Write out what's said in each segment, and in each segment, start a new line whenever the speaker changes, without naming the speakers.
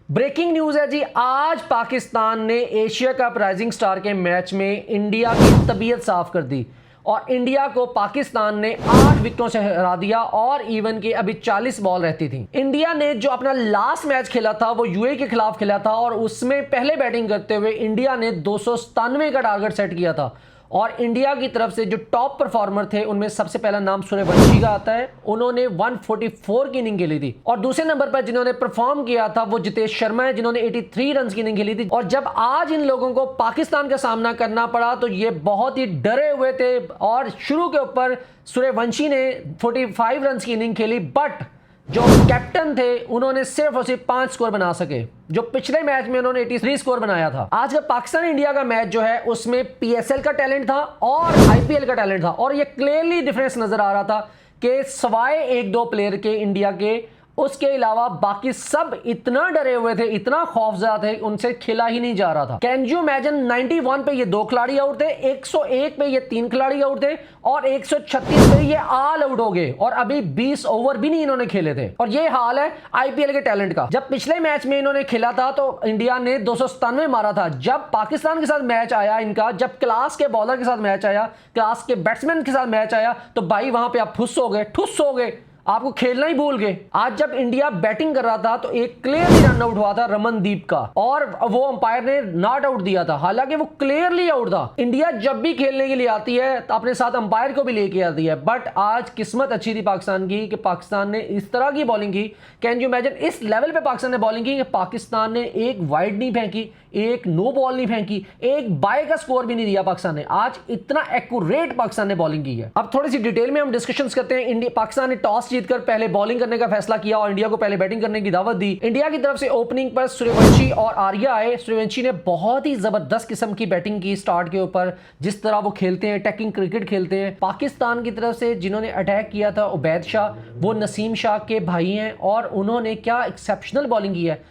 Breaking news है जी। आज पाकिस्तान ने एशिया कप राइजिंग स्टार के मैच में इंडिया की तबीयत साफ कर दी और इंडिया को पाकिस्तान ने 8 विकेटों से हरा दिया और इवन के अभी 40 बॉल रहती थी। इंडिया ने जो अपना लास्ट मैच खेला था वो यूएई के खिलाफ खेला था और उसमें पहले बैटिंग करते हुए इंडिया ने 297 का टारगेट सेट किया था और इंडिया की तरफ से जो टॉप परफॉर्मर थे उनमें सबसे पहला नाम सूर्यवंशी का आता है। उन्होंने 144 की इनिंग खेली थी और दूसरे नंबर पर जिन्होंने परफॉर्म किया था वो जितेश शर्मा है जिन्होंने 83 रन की इनिंग खेली थी। और जब आज इन लोगों को पाकिस्तान का सामना करना पड़ा तो ये बहुत ही डरे हुए थे और शुरू के ऊपर सूर्यवंशी ने 45 रन की इनिंग खेली, बट जो कैप्टन थे उन्होंने सिर्फ और सिर्फ 5 स्कोर बना सके, जो पिछले मैच में उन्होंने 83 स्कोर बनाया था। आज का पाकिस्तान इंडिया का मैच जो है उसमें पीएसएल का टैलेंट था और आईपीएल का टैलेंट था और ये क्लियरली डिफरेंस नजर आ रहा था कि सवाए 1-2 प्लेयर के इंडिया के, उसके अलावा बाकी सब इतना डरे हुए थे, इतना खौफजदा थे, उनसे खेला ही नहीं जा रहा था। कैन यू इमेजिन 91 पे ये 2 खिलाड़ी आउट थे, 101 पे ये 3 खिलाड़ी आउट थे और 136 पे ये ऑल आउट हो गए और अभी 20 ओवर भी नहीं इन्होंने खेले थे। और ये हाल है आईपीएल के टैलेंट का। जब पिछले मैच में इन्होंने खेला था तो इंडिया ने 297 मारा था। जब पाकिस्तान के साथ मैच आया इनका, जब क्लास के बॉलर के साथ मैच आया, क्लास के बैट्समैन के साथ मैच आया, तो भाई वहां पे आप ठुस हो गए, ठुस हो गए, आपको खेलना ही भूल गए। आज जब इंडिया बैटिंग कर रहा था तो एक क्लियरली रन आउट हुआ था रमनदीप का और वो अंपायर ने नॉट आउट दिया था, हालांकि वो क्लियरली आउट था। इंडिया जब भी खेलने के लिए आती है तो अपने साथ अंपायर को भी लेके आती है, बट आज किस्मत अच्छी थी पाकिस्तान की कि पाकिस्तान ने इस तरह की बॉलिंग की। कैन यू इमेजिन इस लेवल पे पाकिस्तान ने बॉलिंग की कि पाकिस्तान ने एक वाइड नहीं फेंकी, एक नो बॉल नहीं फेंकी, एक बाय का स्कोर भी नहीं दिया पाकिस्तान ने। आज इतना एक्यूरेट पाकिस्तान ने बॉलिंग की है। अब थोड़ी सी डिटेल में हम डिस्कशंस करते हैं। पाकिस्तान ने टॉस जीतकर पहले बॉलिंग करने का फैसला किया और इंडिया को पहले बैटिंग करने की दावत दी। इंडिया की तरफ से ओपनिंग पर सूर्यवंशी और आर्या आए। सूर्यवंशी ने बहुत ही जबरदस्त किस्म की बैटिंग की स्टार्ट के ऊपर, जिस तरह वो खेलते हैं, अटैकिंग क्रिकेट खेलते हैं। पाकिस्तान की तरफ से जिन्होंने अटैक किया था उबैद शाह, वो नसीम शाह के भाई हैं और उन्होंने क्या एक्सेप्शनल बॉलिंग की है।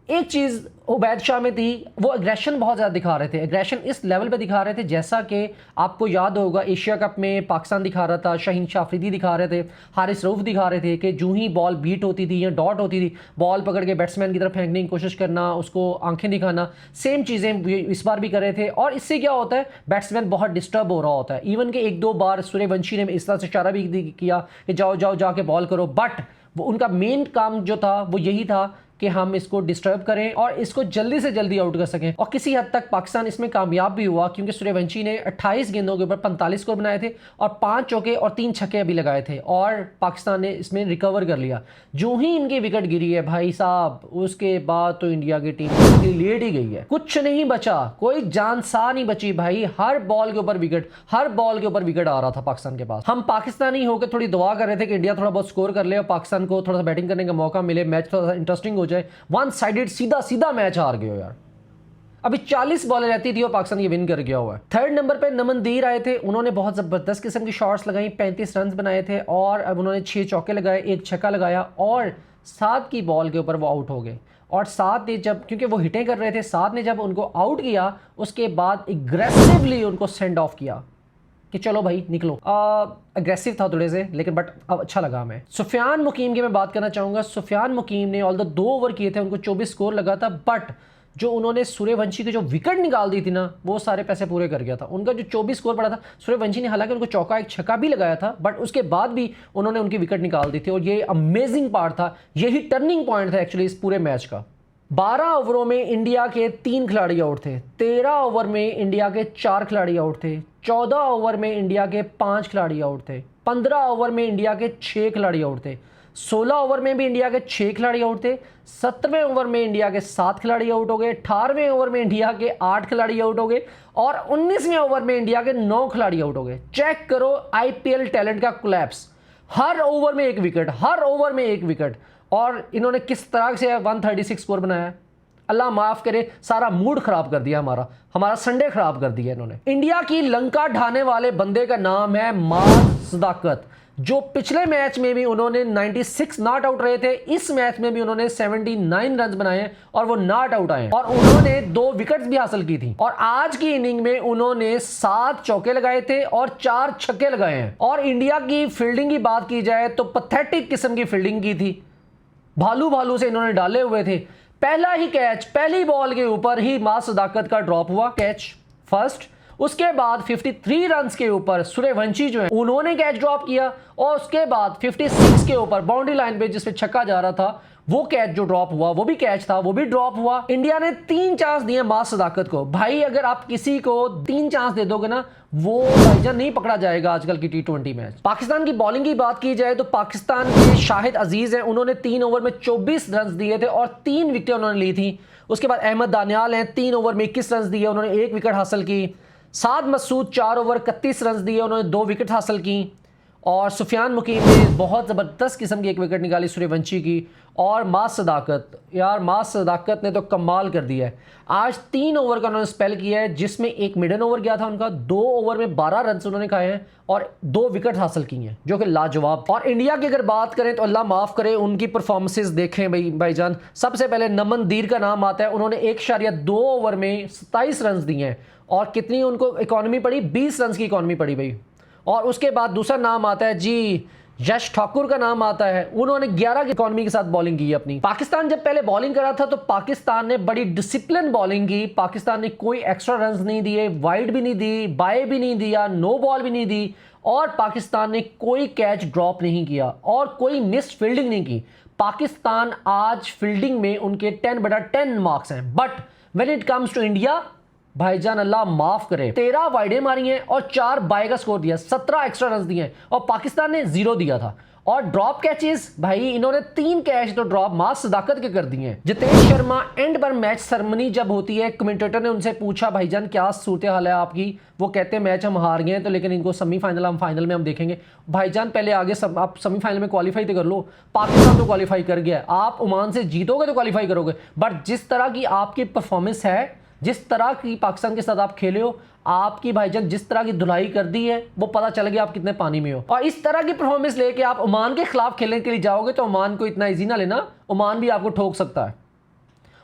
एक चीज उबैद शाह में थी, वो एग्रेशन बहुत ज़्यादा दिखा रहे थे, एग्रेशन इस लेवल पे दिखा रहे थे जैसा कि आपको याद होगा एशिया कप में पाकिस्तान दिखा रहा था, शाहीन शाह अफरीदी दिखा रहे थे, हारिस रऊफ दिखा रहे थे कि जूं ही बॉल बीट होती थी या डॉट होती थी, बॉल पकड़ के बैट्समैन की तरफ फेंकने की कोशिश करना, उसको आंखें दिखाना, सेम चीज़ें इस बार भी कर रहे थे। और इससे क्या होता है, बैट्समैन बहुत डिस्टर्ब हो रहा होता है। इवन के 1-2 बार सूर्यवंशी ने इस तरह से इशारा भी किया कि जाओ जाओ जाके बॉल करो, बट वो उनका मेन काम जो था वो यही था कि हम इसको डिस्टर्ब करें और इसको जल्दी से जल्दी आउट कर सकें। और किसी हद तक पाकिस्तान इसमें कामयाब भी हुआ क्योंकि सूर्यवंशी ने 28 गेंदों के ऊपर 45 स्कोर बनाए थे और 5 चौके और 3 छक्के भी लगाए थे और पाकिस्तान ने इसमें रिकवर कर लिया। जो ही इनकी विकेट गिरी है भाई साहब, उसके बाद तो इंडिया की टीम लेट ही गई है, कुछ नहीं बचा, कोई जान सा नहीं बची भाई। हर बॉल के ऊपर विकेट, हर बॉल के ऊपर विकेट आ रहा था पाकिस्तान के पास। हम पाकिस्तानी होकर थोड़ी दुआ कर रहे थे कि इंडिया थोड़ा बहुत स्कोर कर ले और पाकिस्तान को थोड़ा सा बैटिंग करने का मौका मिले, मैच थोड़ा सा इंटरेस्टिंग हो जाए। वन साइडेड सीधा सीधा मैच हार गए हो यार। अभी 40 बॉलें रहती थी और पाकिस्तान ये विन कर गया हुआ है। थर्ड नंबर पे नमनदीर आए थे, उन्होंने बहुत जबरदस्त किस्म की शॉट्स लगाई, 35 रन बनाए थे और अब उन्होंने 6 चौके लगाए, 1 छक्का लगाया और 7 की बॉल के ऊपर वो आउट हो गए। और 7 ने जब, क्योंकि वो हिटें कर रहे थे, 7 ने जब उनको आउट किया उसके बाद एग्रेसिवली उनको सेंड ऑफ किया कि चलो भाई निकलो। अग्रेसिव था थोड़े से, लेकिन बट अब अच्छा लगा हमें। सुफियान मुकीम की मैं बात करना चाहूँगा। सुफियान मुकीम ने ऑल द 2 ओवर किए थे, उनको 24 स्कोर लगा था, बट जो उन्होंने सूर्यवंशी की जो विकेट निकाल दी थी ना, वो सारे पैसे पूरे कर गया था। उनका जो 24 स्कोर पड़ा था, सूर्यवंशी ने हालांकि उनको चौका 1 छक्का भी लगाया था, बट उसके बाद भी उन्होंने उनकी विकेट निकाल दी थी और ये अमेजिंग पार्ट था, यही टर्निंग पॉइंट था एक्चुअली इस पूरे मैच का। 12 ओवरों में इंडिया के 3 खिलाड़ी आउट थे, 13 ओवर में इंडिया के 4 खिलाड़ी आउट थे, 14 ओवर में इंडिया के 5 खिलाड़ी आउट थे, 15 ओवर में इंडिया के 6 खिलाड़ी आउट थे, 16 ओवर में भी इंडिया के 6 खिलाड़ी आउट थे, 17वें ओवर में इंडिया के 7 खिलाड़ी आउट हो गए, 18वें ओवर में इंडिया के 8 खिलाड़ी आउट हो गए और 19वें ओवर में इंडिया के 9 खिलाड़ी आउट हो गए। चेक करो आईपीएल टैलेंट का कोलैप्स। हर ओवर में एक विकेट, हर ओवर में एक विकेट, और इन्होंने किस तरह से 136 स्कोर बनाया। अल्लाह माफ करे, सारा मूड खराब कर दिया, हमारा संडे खराब कर दिया इन्होंने। इंडिया की लंका ढाने वाले बंदे का नाम है माज सदाकत, जो पिछले मैच में भी उन्होंने 96 नॉट आउट रहे थे, इस मैच में भी उन्होंने 79 रन बनाए और वो नॉट आउट आए और उन्होंने 2 विकेट्स भी हासिल की थी। और आज की इनिंग में उन्होंने 7 चौके लगाए थे और 4 छक्के लगाए हैं। और इंडिया की फील्डिंग की बात की जाए तो पैथेटिक किस्म की फील्डिंग की थी, भालू भालू से इन्होंने डाले हुए थे। पहला ही कैच पहली बॉल के ऊपर ही मां सदाकत का ड्रॉप हुआ, कैच फर्स्ट। उसके बाद 53 रन्स के ऊपर सूर्यवंशी जो है उन्होंने कैच ड्रॉप किया, और उसके बाद 56 के ऊपर बाउंड्री लाइन पे जिसपे छक्का जा रहा था वो कैच जो ड्रॉप हुआ वो भी कैच था, वो भी ड्रॉप हुआ। इंडिया ने 3 चांस दिए मां सदाकत को। भाई अगर आप किसी को 3 चांस दे दोगे ना, वो भाईजान नहीं पकड़ा जाएगा आजकल की T20 मैच। पाकिस्तान की बॉलिंग की बात की जाए तो पाकिस्तान के शाहिद अजीज हैं, उन्होंने 3 ओवर में 24 रन दिए थे और 3 विकेट उन्होंने ली थी। उसके बाद अहमद दानियाल हैं, 3 ओवर में 21 रन दिए, उन्होंने 1 विकेट हासिल की। साद मसूद 4 ओवर 31 रन दिए, उन्होंने 2 विकेट हासिल की। और सुफियान मुकीम ने बहुत ज़बरदस्त किस्म की 1 विकेट निकाली सूर्यवंशी की। और मां सदाकत, यार मां सदाकत ने तो कमाल कर दिया है। आज 3 ओवर का उन्होंने स्पेल किया है, जिसमें एक मिडन ओवर गया था उनका, 2 ओवर में 12 रन उन्होंने खाए हैं और 2 विकेट हासिल की हैं, जो कि लाजवाब। और इंडिया की अगर बात करें तो अल्लाह माफ़ करे, उनकी परफॉर्मेंसेस देखें भाईजान। सबसे पहले नमन दीर का नाम आता है, उन्होंने 1.2 ओवर में 27 रन दिए हैं, और कितनी उनको इकॉनमी पड़ी, 20 रन की इकॉनमी पड़ी भाई। और उसके बाद दूसरा नाम आता है जी यश ठाकुर का नाम आता है, उन्होंने 11 की इकॉनमी के साथ बॉलिंग की अपनी। पाकिस्तान जब पहले बॉलिंग करा था तो पाकिस्तान ने बड़ी डिसिप्लिन बॉलिंग की। पाकिस्तान ने कोई एक्स्ट्रा रन्स नहीं दिए, वाइड भी नहीं दी, बाय भी नहीं दिया, नो बॉल भी नहीं दी, और पाकिस्तान ने कोई कैच ड्रॉप नहीं किया और कोई मिस फील्डिंग नहीं की। पाकिस्तान आज फील्डिंग में उनके 10/10 मार्क्स हैं, but when it comes to India भाईजान अल्लाह माफ करे, 13 वाइडें मारी हैं और 4 बाय का स्कोर दिया, 17 एक्स्ट्रा रन दिए हैं, और पाकिस्तान ने 0 दिया था। और ड्रॉप कैचेस भाई इन्होंने 3 कैच तो ड्रॉप मां सदाकत के कर दिए हैं। जितेश शर्मा एंड पर मैच सेरेमनी जब होती है, कमेंटेटर ने उनसे पूछा भाईजान क्या सूरत हाल है आपकी, वो कहते हैं मैच हम हार गए हैं तो, लेकिन इनको सेमीफाइनल हम फाइनल में हम देखेंगे। भाईजान पहले आगे आप सेमीफाइनल में क्वालिफाई तो कर लो, पाकिस्तान तो क्वालिफाई कर गया, आप ओमान से जीतोगे तो क्वालिफाई करोगे, बट जिस तरह की आपकी परफॉर्मेंस है, जिस तरह की पाकिस्तान के साथ आप खेले हो, आपकी भाईजान जिस तरह की धुलाई कर दी है, वो पता चल गया आप कितने पानी में हो। और इस तरह की परफॉर्मेंस लेके आप ओमान के खिलाफ खेलने के लिए जाओगे तो ओमान को इतना इजी ना लेना, ओमान भी आपको ठोक सकता है।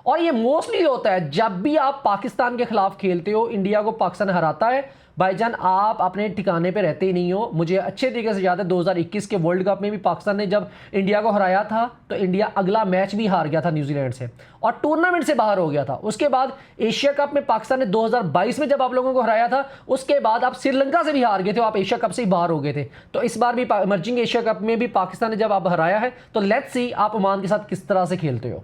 और ये मोस्टली होता है जब भी आप पाकिस्तान के खिलाफ खेलते हो, इंडिया को पाकिस्तान हराता है, भाईजान आप अपने ठिकाने पे रहते ही नहीं हो। मुझे अच्छे तरीके से याद है 2021 के वर्ल्ड कप में भी पाकिस्तान ने जब इंडिया को हराया था तो इंडिया अगला मैच भी हार गया था न्यूजीलैंड से और टूर्नामेंट से बाहर हो गया था। उसके बाद एशिया कप में पाकिस्तान ने 2022 में जब आप लोगों को हराया था, उसके बाद आप श्रीलंका से भी हार गए थे, आप एशिया कप से ही बाहर हो गए थे। तो इस बार भी इमर्जिंग एशिया कप में भी पाकिस्तान ने जब आप हराया है, तो लेट्स सी आप ओमान के साथ किस तरह से खेलते हो।